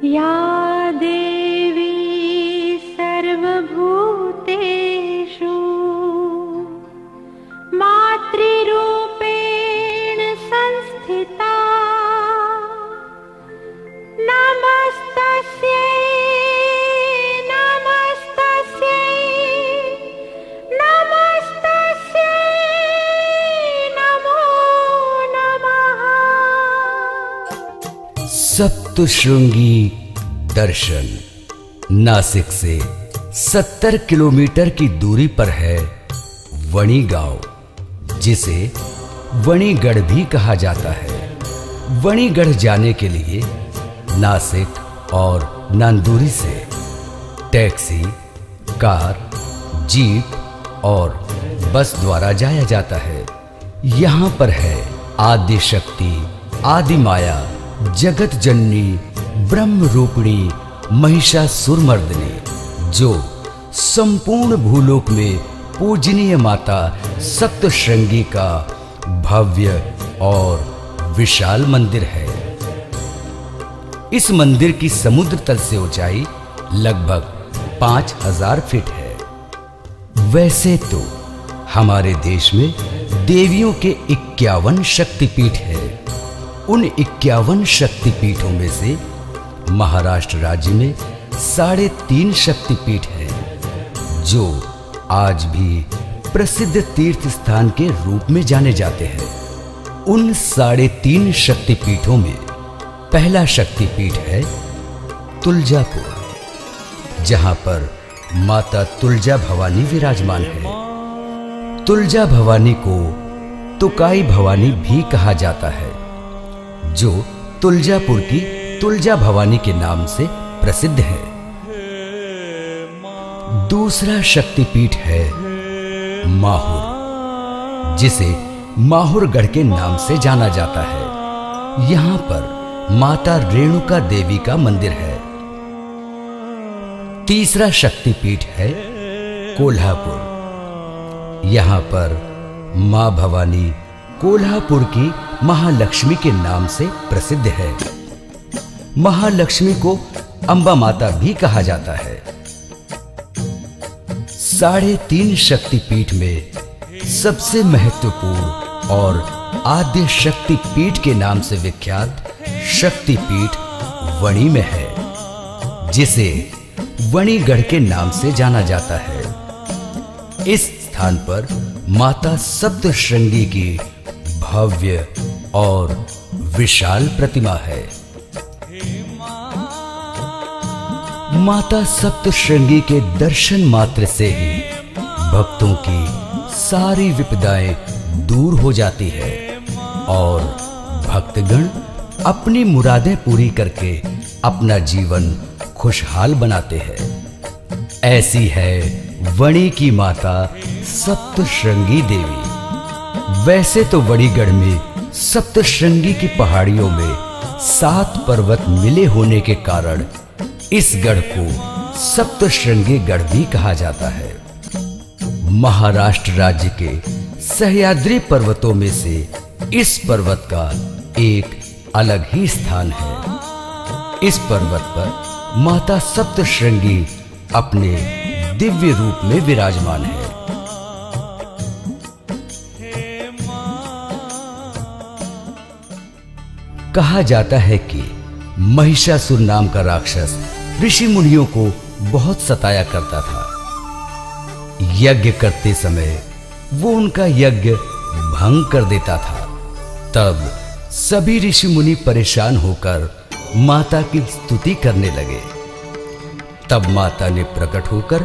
या देवी सर्वभूतेषु मातृरूपेण संस्थिता नमस्तस्यै नमस्तस्यै नमस्तस्यै नमो नमः। सप्तशृंगी दर्शन नासिक से 70 किलोमीटर की दूरी पर है वणी गांव, जिसे वणीगढ़ भी कहा जाता है। वणीगढ़ जाने के लिए नासिक और नांदूरी से टैक्सी, कार, जीप और बस द्वारा जाया जाता है। यहाँ पर है आदि शक्ति, आदि माया, जगत जननी, ब्रह्म रूपिणी महिषासुरमर्दिनी, जो संपूर्ण भूलोक में पूजनीय माता सप्तशृंगी का भव्य और विशाल मंदिर है। इस मंदिर की समुद्र तल से ऊंचाई लगभग 5000 फीट है। वैसे तो हमारे देश में देवियों के 51 शक्तिपीठ है। उन 51 शक्तिपीठों में से महाराष्ट्र राज्य में 3.5 शक्तिपीठ है, जो आज भी प्रसिद्ध तीर्थ स्थान के रूप में जाने जाते हैं। उन 3.5 शक्तिपीठों में पहला शक्तिपीठ है तुलजापुर, जहां पर माता तुलजा भवानी विराजमान है। तुलजा भवानी को तुकाई भवानी भी कहा जाता है, जो तुलजापुर की तुलजा भवानी के नाम से प्रसिद्ध है। दूसरा शक्तिपीठ है माहुर, जिसे माहुरगढ़ के नाम से जाना जाता है। यहाँ पर माता रेणुका देवी का मंदिर है। तीसरा शक्तिपीठ है कोल्हापुर। यहाँ पर मां भवानी कोल्हापुर की महालक्ष्मी के नाम से प्रसिद्ध है। महालक्ष्मी को अंबा माता भी कहा जाता है। 3.5 शक्तिपीठ में सबसे महत्वपूर्ण और आद्य शक्तिपीठ के नाम से विख्यात शक्तिपीठ वणी में है, जिसे वणीगढ़ के नाम से जाना जाता है। इस स्थान पर माता सप्तशृंगी की भव्य और विशाल प्रतिमा है। माता सप्तशृंगी के दर्शन मात्र से ही भक्तों की सारी विपदाएं दूर हो जाती है और भक्तगण अपनी मुरादें पूरी करके अपना जीवन खुशहाल बनाते हैं। ऐसी है वणी की माता सप्तशृंगी देवी। वैसे तो वणीगढ़ में सप्तशृंगी की पहाड़ियों में 7 पर्वत मिले होने के कारण इस गढ़ को सप्तशृंगी गढ़ भी कहा जाता है। महाराष्ट्र राज्य के सह्याद्री पर्वतों में से इस पर्वत का एक अलग ही स्थान है। इस पर्वत पर माता सप्तशृंगी अपने दिव्य रूप में विराजमान है। कहा जाता है कि महिषासुर नाम का राक्षस ऋषि मुनियों को बहुत सताया करता था। यज्ञ करते समय वो उनका यज्ञ भंग कर देता था। तब सभी ऋषि मुनि परेशान होकर माता की स्तुति करने लगे। तब माता ने प्रकट होकर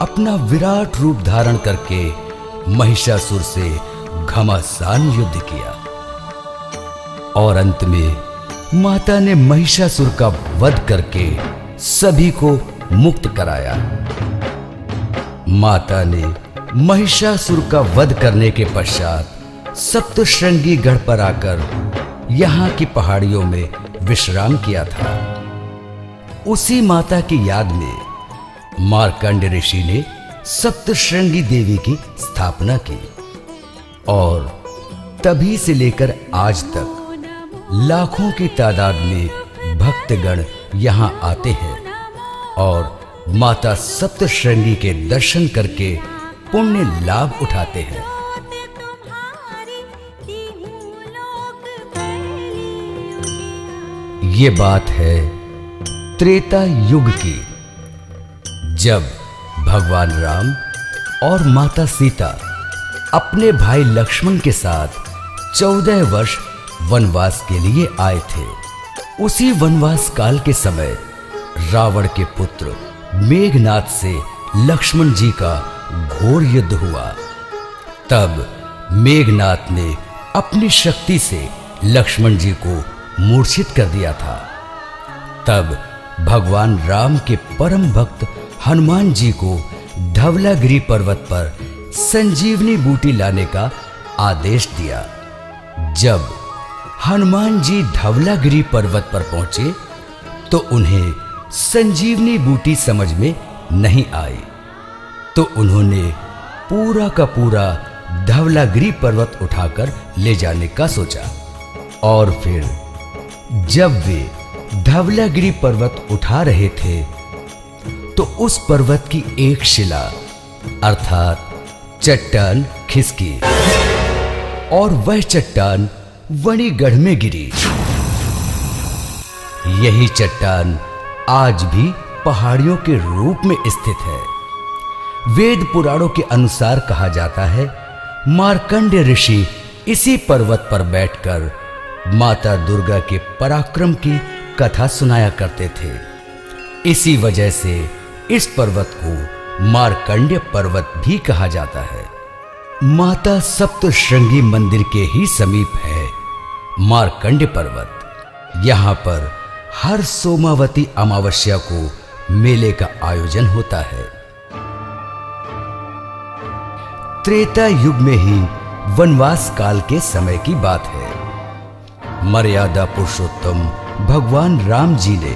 अपना विराट रूप धारण करके महिषासुर से घमासान युद्ध किया और अंत में माता ने महिषासुर का वध करके सभी को मुक्त कराया। माता ने महिषासुर का वध करने के पश्चात सप्तशृंगी गढ़ पर आकर यहाँ की पहाड़ियों में विश्राम किया था। उसी माता की याद में मार्कंड ऋषि ने सप्तशृंगी देवी की स्थापना की और तभी से लेकर आज तक लाखों की तादाद में भक्तगण यहाँ आते हैं और माता सप्तश्रृंगी के दर्शन करके पुण्य लाभ उठाते हैं। ये बात है त्रेता युग की, जब भगवान राम और माता सीता अपने भाई लक्ष्मण के साथ 14 वर्ष वनवास के लिए आए थे। उसी वनवास काल के समय रावण के पुत्र मेघनाद से लक्ष्मण जी का घोर युद्ध हुआ। तब मेघनाद ने अपनी शक्ति से लक्ष्मण जी को मूर्छित कर दिया था। तब भगवान राम के परम भक्त हनुमान जी को धवलागिरी पर्वत पर संजीवनी बूटी लाने का आदेश दिया। जब हनुमान जी धवलागिरी पर्वत पर पहुंचे तो उन्हें संजीवनी बूटी समझ में नहीं आई, तो उन्होंने पूरा का पूरा धवलागिरी पर्वत उठाकर ले जाने का सोचा। और फिर जब वे धवलागिरी पर्वत उठा रहे थे तो उस पर्वत की एक शिला अर्थात चट्टान खिसकी और वह चट्टान वणिगढ़ में गिरी। यही चट्टान आज भी पहाड़ियों के रूप में स्थित है। वेद पुराणों के अनुसार कहा जाता है, मार्कंडेय ऋषि इसी पर्वत पर बैठकर माता दुर्गा के पराक्रम की कथा सुनाया करते थे। इसी वजह से इस पर्वत को मार्कंडेय पर्वत भी कहा जाता है। माता सप्तश्रृंगी मंदिर के ही समीप है मार्कंडेय पर्वत। यहाँ पर हर सोमावती अमावस्या को मेले का आयोजन होता है। त्रेता युग में ही वनवास काल के समय की बात है। मर्यादा पुरुषोत्तम भगवान राम जी ने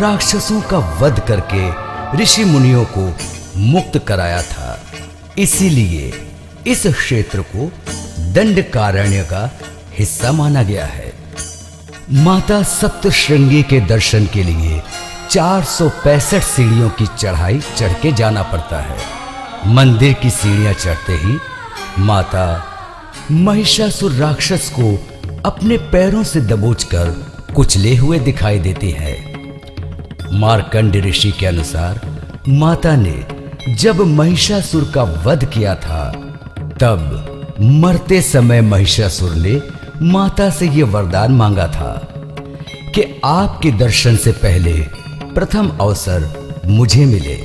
राक्षसों का वध करके ऋषि मुनियों को मुक्त कराया था। इसीलिए इस क्षेत्र को दंडकारण्य का हिस्सा माना गया है। माता सप्तश्रृंगी के दर्शन के लिए 465 सीढ़ियों की चढ़ाई चढ़ के जाना पड़ता है। मंदिर की सीढ़ियां चढ़ते ही माता महिषासुर राक्षस को अपने पैरों से दबोचकर कुचले हुए दिखाई देती है। मार्कंडेय ऋषि के अनुसार माता ने जब महिषासुर का वध किया था, तब मरते समय महिषासुर ने माता से यह वरदान मांगा था कि आपके दर्शन से पहले प्रथम अवसर मुझे मिले।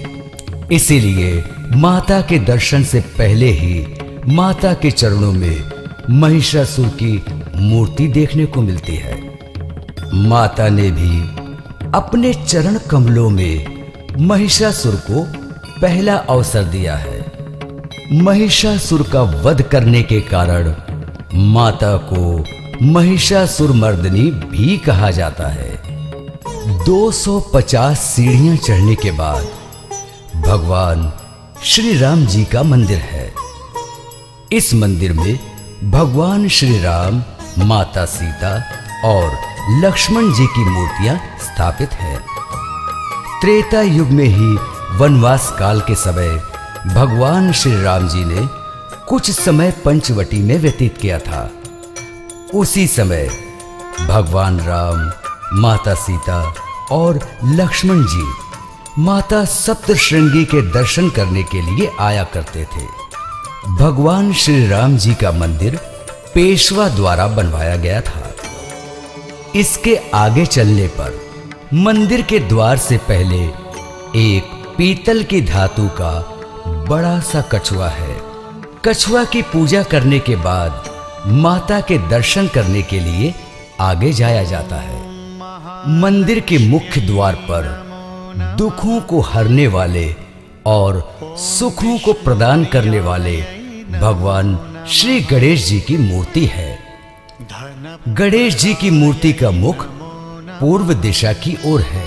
इसीलिए माता के दर्शन से पहले ही माता के चरणों में महिषासुर की मूर्ति देखने को मिलती है। माता ने भी अपने चरण कमलों में महिषासुर को पहला अवसर दिया है। महिषासुर का वध करने के कारण माता को महिषासुर मर्दिनी भी कहा जाता है। 250 सीढ़ियां चढ़ने के बाद भगवान श्री राम जी का मंदिर है। इस मंदिर में भगवान श्री राम, माता सीता और लक्ष्मण जी की मूर्तियां स्थापित हैं। त्रेता युग में ही वनवास काल के समय भगवान श्री राम जी ने कुछ समय पंचवटी में व्यतीत किया था। उसी समय भगवान राम, माता सीता और लक्ष्मण जी माता सप्तश्रृंगी के दर्शन करने के लिए आया करते थे। भगवान श्री राम जी का मंदिर पेशवा द्वारा बनवाया गया था। इसके आगे चलने पर मंदिर के द्वार से पहले एक पीतल की धातु का बड़ा सा कछुआ है। कछुआ की पूजा करने के बाद माता के दर्शन करने के लिए आगे जाया जाता है। मंदिर के मुख्य द्वार पर दुखों को हरने वाले और सुखों को प्रदान करने वाले भगवान श्री गणेश जी की मूर्ति है। गणेश जी की मूर्ति का मुख पूर्व दिशा की ओर है।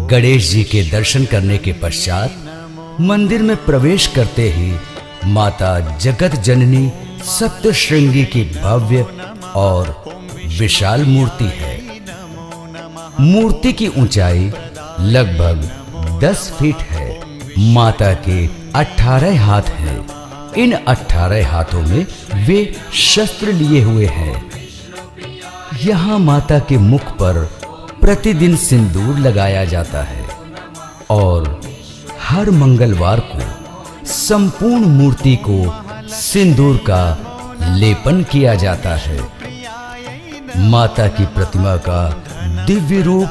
गणेश जी के दर्शन करने के पश्चात मंदिर में प्रवेश करते ही माता जगत जननी सप्तश्रृंगी की भव्य और विशाल मूर्ति है। मूर्ति की ऊंचाई लगभग 10 फीट है। माता के 18 हाथ हैं। इन 18 हाथों में वे शस्त्र लिए हुए हैं। यहाँ माता के मुख पर प्रतिदिन सिंदूर लगाया जाता है और हर मंगलवार को संपूर्ण मूर्ति को सिंदूर का लेपन किया जाता है। माता की प्रतिमा का दिव्य रूप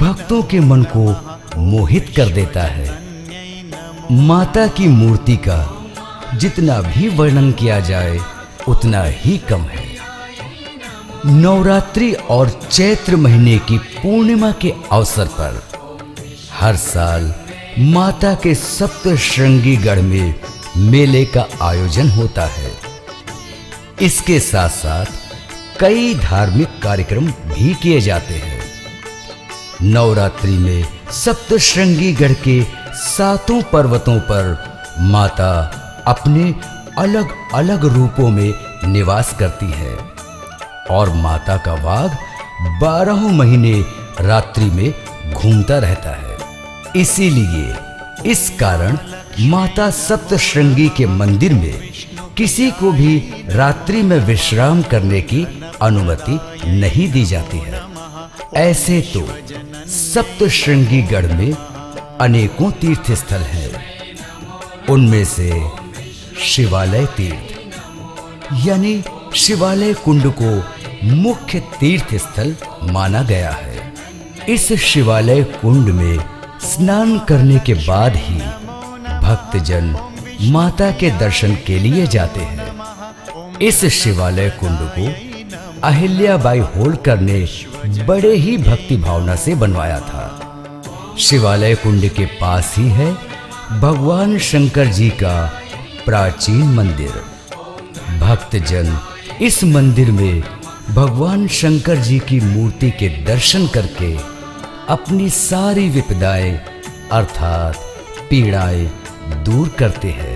भक्तों के मन को मोहित कर देता है। माता की मूर्ति का जितना भी वर्णन किया जाए उतना ही कम है। नवरात्रि और चैत्र महीने की पूर्णिमा के अवसर पर हर साल माता के सप्तशृंगी गढ़ में मेले का आयोजन होता है। इसके साथ साथ कई धार्मिक कार्यक्रम भी किए जाते हैं। नवरात्रि में सप्तशृंगी गढ़ के 7 पर्वतों पर माता अपने अलग अलग रूपों में निवास करती है और माता का वाघ 12 महीने रात्रि में घूमता रहता है। इसीलिए इस कारण माता सप्तशृंगी के मंदिर में किसी को भी रात्रि में विश्राम करने की अनुमति नहीं दी जाती है। ऐसे तो सप्तशृंगी गढ़ में अनेकों तीर्थ स्थल हैं। उनमें से शिवालय तीर्थ यानी शिवालय कुंड को मुख्य तीर्थ स्थल माना गया है। इस शिवालय कुंड में स्नान करने के बाद ही भक्तजन माता के दर्शन के लिए जाते हैं। इस शिवालय कुंड को अहिल्याबाई होलकर ने बड़े ही भक्ति भावना से बनवाया था। शिवालय कुंड के पास ही है भगवान शंकर जी का प्राचीन मंदिर। भक्तजन इस मंदिर में भगवान शंकर जी की मूर्ति के दर्शन करके अपनी सारी विपदाएं अर्थात पीड़ाएं दूर करते हैं।